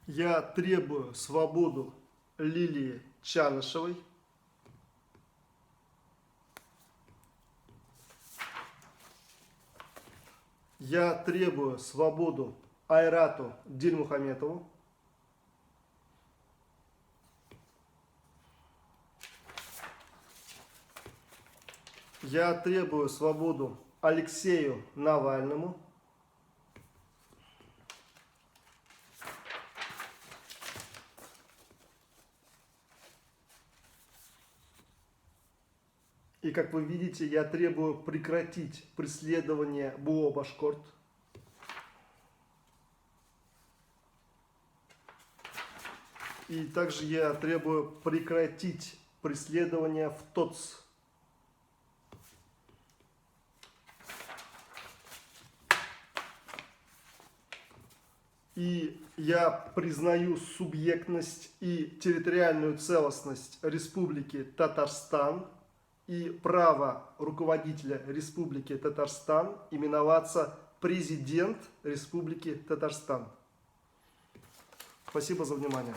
Я требую свободу Лилии Чанышевой. Я требую свободу Айрату Дильмухаметову. Я требую свободу Алексею Навальному. И, как вы видите, я требую прекратить преследование БУО «Башкорт». И также я требую прекратить преследование в ТОЦ. И я признаю субъектность и территориальную целостность Республики Татарстан и право руководителя Республики Татарстан именоваться президент Республики Татарстан. Спасибо за внимание.